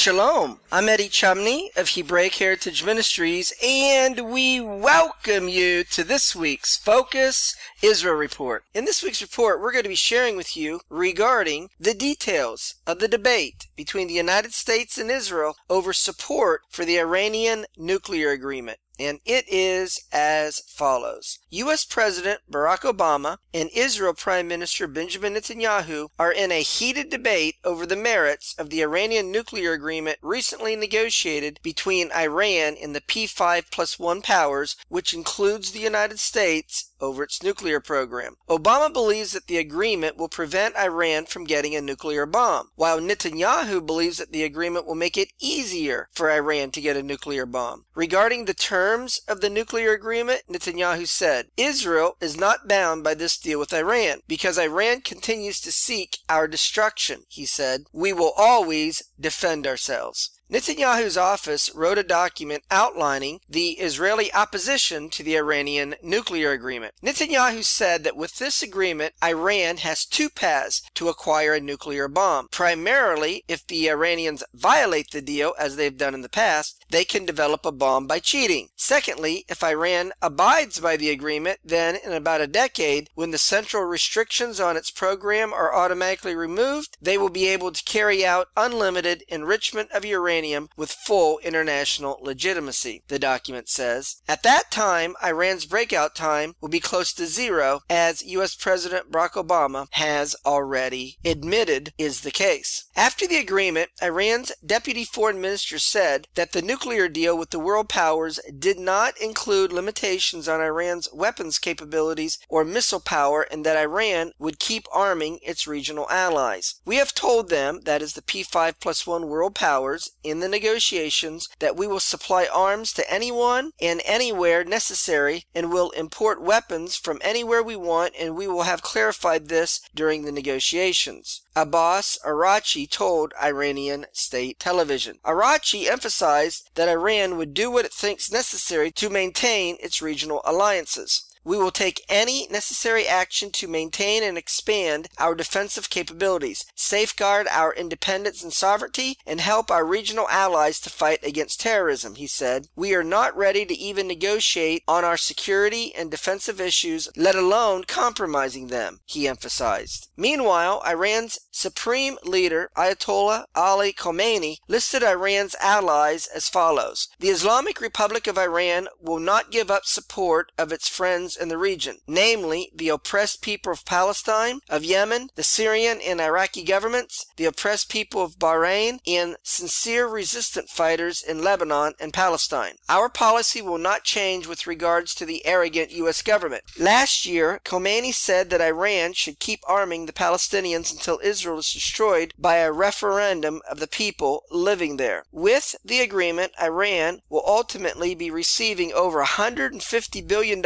Shalom, I'm Eddie Chumney of Hebraic Heritage Ministries, and we welcome you to this week's Focus Israel Report. In this week's report, we're going to be sharing with you regarding the details of the debate between the United States and Israel over support for the Iranian nuclear agreement. And it is as follows. U.S. President Barack Obama and Israel Prime Minister Benjamin Netanyahu are in a heated debate over the merits of the Iranian nuclear agreement recently negotiated between Iran and the P5+1 powers, which includes the United States, over its nuclear program. Obama believes that the agreement will prevent Iran from getting a nuclear bomb, while Netanyahu believes that the agreement will make it easier for Iran to get a nuclear bomb. Regarding the terms of the nuclear agreement, Netanyahu said, Israel is not bound by this deal with Iran because Iran continues to seek our destruction. He said, we will always defend ourselves. Netanyahu's office wrote a document outlining the Israeli opposition to the Iranian nuclear agreement. Netanyahu said that with this agreement, Iran has two paths to acquire a nuclear bomb. Primarily, if the Iranians violate the deal, as they've done in the past, they can develop a bomb by cheating. Secondly, if Iran abides by the agreement, then in about a decade, when the central restrictions on its program are automatically removed, they will be able to carry out unlimited enrichment of uranium with full international legitimacy, the document says. At that time, Iran's breakout time will be close to zero, as U.S. President Barack Obama has already admitted is the case. After the agreement, Iran's deputy foreign minister said that the nuclear deal with the world powers did not include limitations on Iran's weapons capabilities or missile power, and that Iran would keep arming its regional allies. We have told them, that is the P5+1 world powers, in the negotiations that we will supply arms to anyone and anywhere necessary and will import weapons from anywhere we want, and we will have clarified this during the negotiations. Abbas Araghchi told Iranian state television. Araghchi emphasized that Iran would do what it thinks necessary to maintain its regional alliances. We will take any necessary action to maintain and expand our defensive capabilities, safeguard our independence and sovereignty, and help our regional allies to fight against terrorism, he said. We are not ready to even negotiate on our security and defensive issues, let alone compromising them, he emphasized. Meanwhile, Iran's supreme leader, Ayatollah Ali Khamenei, listed Iran's allies as follows. The Islamic Republic of Iran will not give up support of its friends in the region, namely the oppressed people of Palestine, of Yemen, the Syrian and Iraqi governments, the oppressed people of Bahrain, and sincere resistant fighters in Lebanon and Palestine. Our policy will not change with regards to the arrogant U.S. government. Last year, Khomeini said that Iran should keep arming the Palestinians until Israel is destroyed by a referendum of the people living there. With the agreement, Iran will ultimately be receiving over $150 billion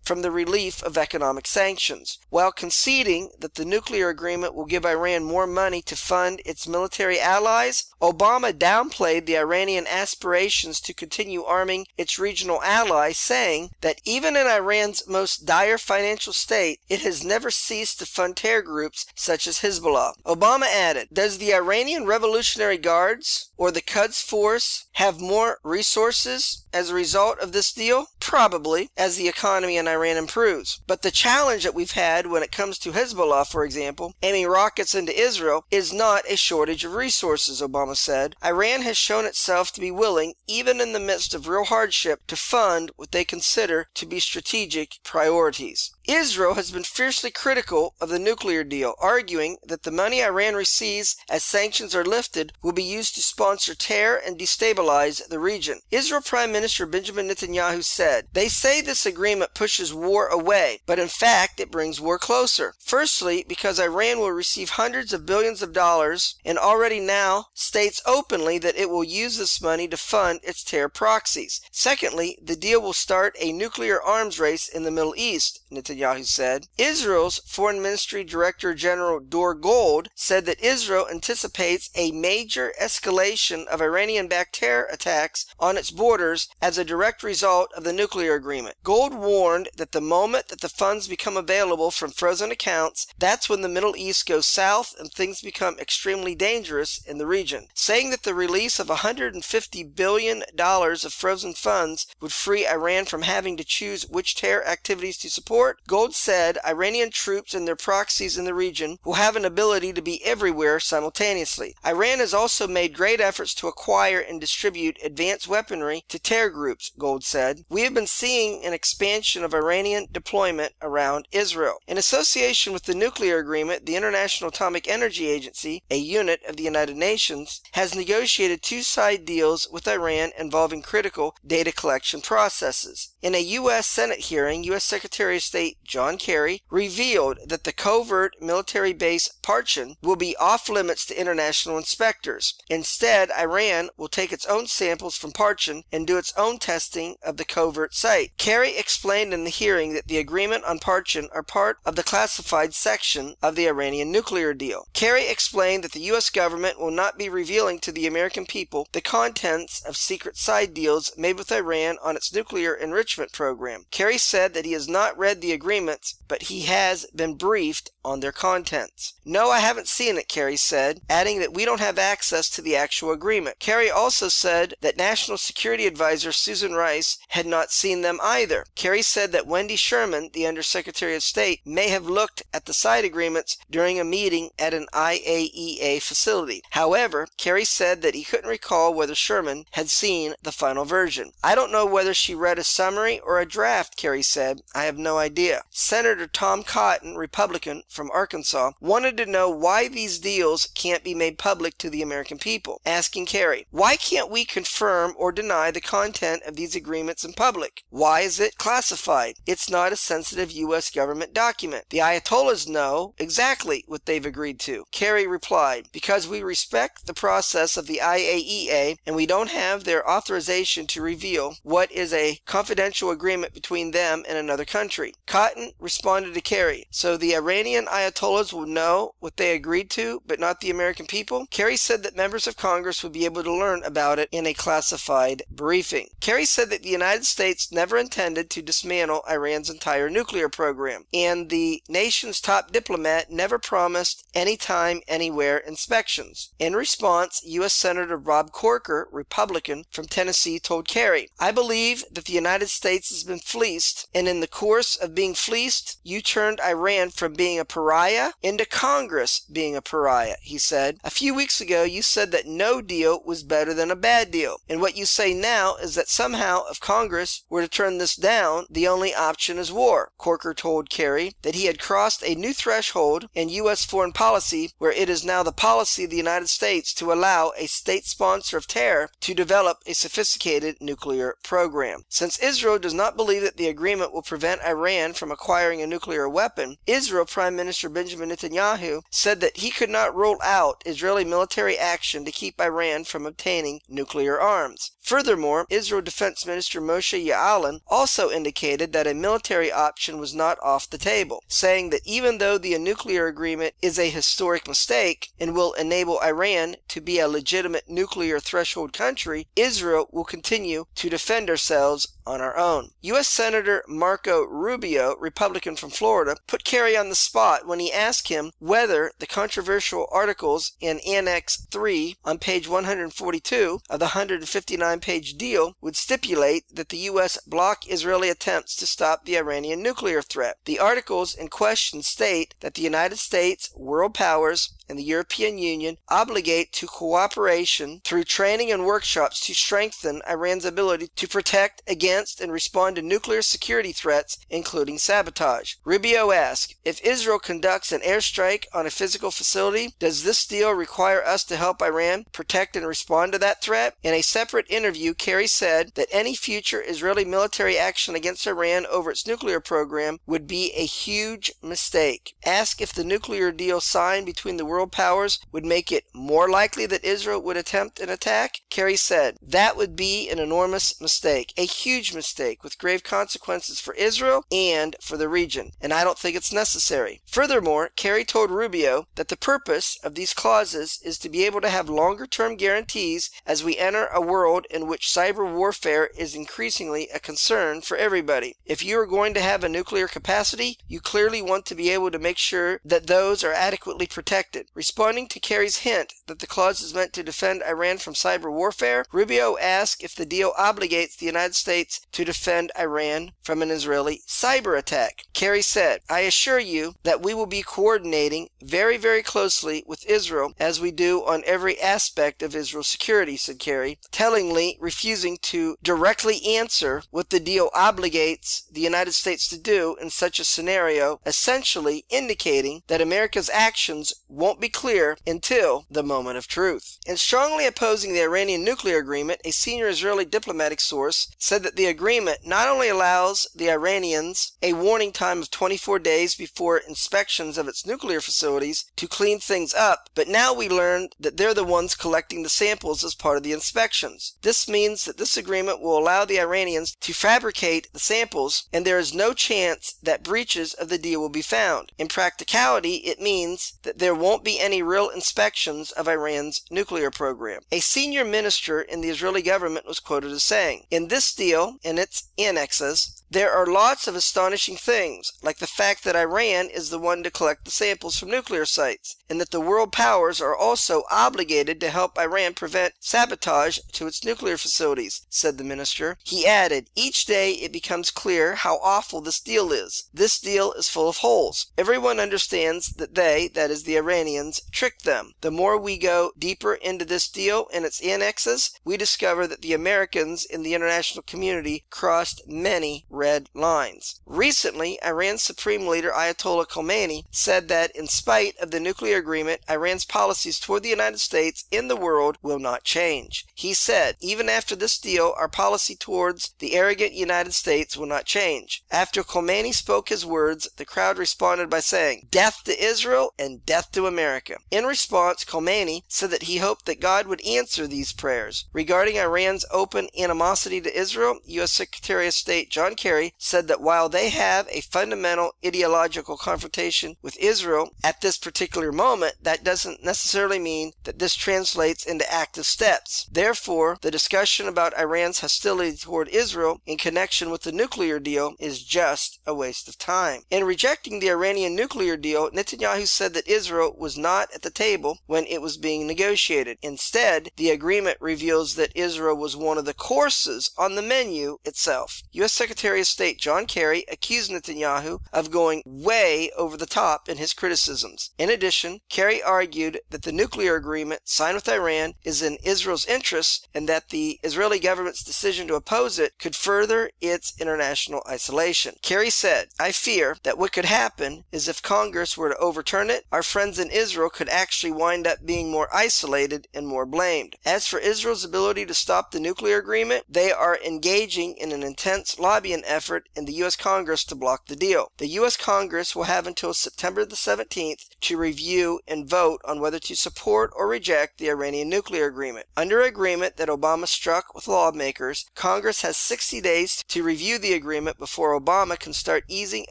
from the relief of economic sanctions. While conceding that the nuclear agreement will give Iran more money to fund its military allies, Obama downplayed the Iranian aspirations to continue arming its regional allies, saying that even in Iran's most dire financial state, it has never ceased to fund terror groups such as Hezbollah. Obama added, does the Iranian Revolutionary Guards or the Quds Force have more resources as a result of this deal? Probably, as the economy in Iran improves. But the challenge that we've had when it comes to Hezbollah, for example, aiming rockets into Israel, is not a shortage of resources, Obama said. Iran has shown itself to be willing, even in the midst of real hardship, to fund what they consider to be strategic priorities. Israel has been fiercely critical of the nuclear deal, arguing that the money Iran receives as sanctions are lifted will be used to sponsor terror and destabilize the region. Israel Prime Minister Benjamin Netanyahu said, they say this agreement pushes war away, but in fact it brings war closer. Firstly, because Iran will receive hundreds of billions of dollars and already now states openly that it will use this money to fund its terror proxies. Secondly, the deal will start a nuclear arms race in the Middle East, Netanyahu Netanyahu said. Israel's Foreign Ministry Director General Dor Gold said that Israel anticipates a major escalation of Iranian-backed terror attacks on its borders as a direct result of the nuclear agreement. Gold warned that the moment that the funds become available from frozen accounts, that's when the Middle East goes south and things become extremely dangerous in the region, saying that the release of $150 billion of frozen funds would free Iran from having to choose which terror activities to support. Gold said Iranian troops and their proxies in the region will have an ability to be everywhere simultaneously. Iran has also made great efforts to acquire and distribute advanced weaponry to terror groups, Gold said. We have been seeing an expansion of Iranian deployment around Israel. In association with the nuclear agreement, the International Atomic Energy Agency, a unit of the United Nations, has negotiated two-side deals with Iran involving critical data collection processes. In a U.S. Senate hearing, U.S. Secretary of State John Kerry revealed that the covert military base Parchin will be off-limits to international inspectors. Instead, Iran will take its own samples from Parchin and do its own testing of the covert site. Kerry explained in the hearing that the agreement on Parchin are part of the classified section of the Iranian nuclear deal. Kerry explained that the U.S. government will not be revealing to the American people the contents of secret side deals made with Iran on its nuclear enrichment program. Kerry said that he has not read the agreements, but he has been briefed on their contents. No, I haven't seen it, Kerry said, adding that we don't have access to the actual agreement. Kerry also said that National Security Advisor Susan Rice had not seen them either. Kerry said that Wendy Sherman, the Undersecretary of State, may have looked at the side agreements during a meeting at an IAEA facility. However, Kerry said that he couldn't recall whether Sherman had seen the final version. I don't know whether she read a summary or a draft, Kerry said. I have no idea. Senator Tom Cotton, Republican from Arkansas, wanted to know why these deals can't be made public to the American people, asking Kerry, why can't we confirm or deny the content of these agreements in public? Why is it classified? It's not a sensitive U.S. government document. The Ayatollahs know exactly what they've agreed to. Kerry replied, because we respect the process of the IAEA and we don't have their authorization to reveal what is a confidential agreement between them and another country. Cotton responded to Kerry, so the Iranian Ayatollahs will know what they agreed to, but not the American people? Kerry said that members of Congress would be able to learn about it in a classified briefing. Kerry said that the United States never intended to dismantle Iran's entire nuclear program, and the nation's top diplomat never promised anytime, anywhere inspections. In response, U.S. Senator Rob Corker, Republican from Tennessee, told Kerry, I believe that the United States has been fleeced, and in the course of being fleeced, you turned Iran from being a pariah into Congress being a pariah, he said. A few weeks ago, you said that no deal was better than a bad deal, and what you say now is that somehow if Congress were to turn this down, the only option is war. Corker told Kerry that he had crossed a new threshold in U.S. foreign policy where it is now the policy of the United States to allow a state sponsor of terror to develop a sophisticated nuclear program. Since Israel does not believe that the agreement will prevent Iran from acquiring a nuclear weapon, Israel Prime Minister Benjamin Netanyahu said that he could not rule out Israeli military action to keep Iran from obtaining nuclear arms. Furthermore, Israel Defense Minister Moshe Ya'alon also indicated that a military option was not off the table, saying that even though the nuclear agreement is a historic mistake and will enable Iran to be a legitimate nuclear threshold country, Israel will continue to defend ourselves on our own. U.S. Senator Marco Rubio, Republican from Florida, put Kerry on the spot when he asked him whether the controversial articles in Annex 3 on page 142 of the 159-page deal would stipulate that the U.S. block Israeli attempts to stop the Iranian nuclear threat. The articles in question state that the United States, world powers, and the European Union obligate to cooperation through training and workshops to strengthen Iran's ability to protect against and respond to nuclear security threats, including sabotage. Rubio asked, if Israel conducts an airstrike on a physical facility, does this deal require us to help Iran protect and respond to that threat? In a separate interview, Kerry said that any future Israeli military action against Iran over its nuclear program would be a huge mistake. Asked if the nuclear deal signed between the world powers would make it more likely that Israel would attempt an attack, Kerry said, that would be an enormous mistake, a huge huge mistake with grave consequences for Israel and for the region, and I don't think it's necessary. Furthermore, Kerry told Rubio that the purpose of these clauses is to be able to have longer-term guarantees as we enter a world in which cyber warfare is increasingly a concern for everybody. If you are going to have a nuclear capacity, you clearly want to be able to make sure that those are adequately protected. Responding to Kerry's hint that the clause is meant to defend Iran from cyber warfare, Rubio asked if the deal obligates the United States to defend Iran from an Israeli cyber attack. Kerry said, "I assure you that we will be coordinating very, very closely with Israel as we do on every aspect of Israel's security," said Kerry, tellingly refusing to directly answer what the deal obligates the United States to do in such a scenario, essentially indicating that America's actions won't be clear until the moment of truth. In strongly opposing the Iranian nuclear agreement, a senior Israeli diplomatic source said that the agreement not only allows the Iranians a warning time of 24 days before inspections of its nuclear facilities to clean things up, but now we learned that they're the ones collecting the samples as part of the inspections. This means that this agreement will allow the Iranians to fabricate the samples, and there is no chance that breaches of the deal will be found. In practicality, it means that there won't be any real inspections of Iran's nuclear program. A senior minister in the Israeli government was quoted as saying, "In this deal and its annexes, there are lots of astonishing things, like the fact that Iran is the one to collect the samples from nuclear sites, and that the world powers are also obligated to help Iran prevent sabotage to its nuclear facilities," said the minister. He added, "Each day it becomes clear how awful this deal is. This deal is full of holes. Everyone understands that they, that is the Iranians, tricked them. The more we go deeper into this deal and its annexes, we discover that the Americans in the international community crossed many red lines." Recently, Iran's Supreme Leader Ayatollah Khomeini said that in spite of the nuclear agreement, Iran's policies toward the United States and the world will not change. He said, "Even after this deal, our policy towards the arrogant United States will not change." After Khomeini spoke his words, the crowd responded by saying, "Death to Israel and death to America." In response, Khomeini said that he hoped that God would answer these prayers. Regarding Iran's open animosity to Israel, U.S. Secretary of State John Kerry said that while they have a fundamental ideological confrontation with Israel at this particular moment, that doesn't necessarily mean that this translates into active steps. Therefore, the discussion about Iran's hostility toward Israel in connection with the nuclear deal is just a waste of time. In rejecting the Iranian nuclear deal, Netanyahu said that Israel was not at the table when it was being negotiated. Instead, the agreement reveals that Israel was one of the courses on the menu itself. U.S. Secretary of State John Kerry accused Netanyahu of going way over the top in his criticisms. In addition, Kerry argued that the nuclear agreement signed with Iran is in Israel's interests and that the Israeli government's decision to oppose it could further its international isolation. Kerry said, "I fear that what could happen is if Congress were to overturn it, our friends in Israel could actually wind up being more isolated and more blamed. As for Israel's ability to stop the nuclear agreement, they are engaging in an intense lobbying effort in the U.S. Congress to block the deal. The U.S. Congress will have until September the 17th to review and vote on whether to support or reject the Iranian nuclear agreement. Under agreement that Obama struck with lawmakers, Congress has 60 days to review the agreement before Obama can start easing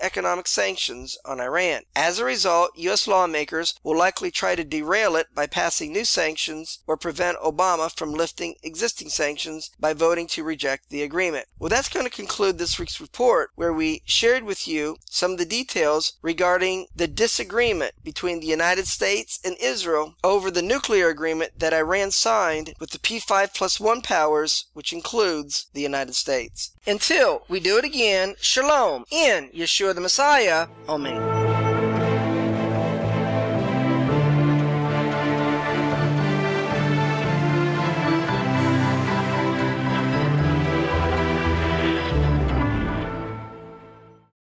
economic sanctions on Iran. As a result, U.S. lawmakers will likely try to derail it by passing new sanctions or prevent Obama from lifting existing sanctions by voting to reject the agreement." Well, that's going to conclude this week's report, where we shared with you some of the details regarding the disagreement between the United States and Israel over the nuclear agreement that Iran signed with the P5+1 powers, which includes the United States. Until we do it again, Shalom in Yeshua the Messiah. Amen.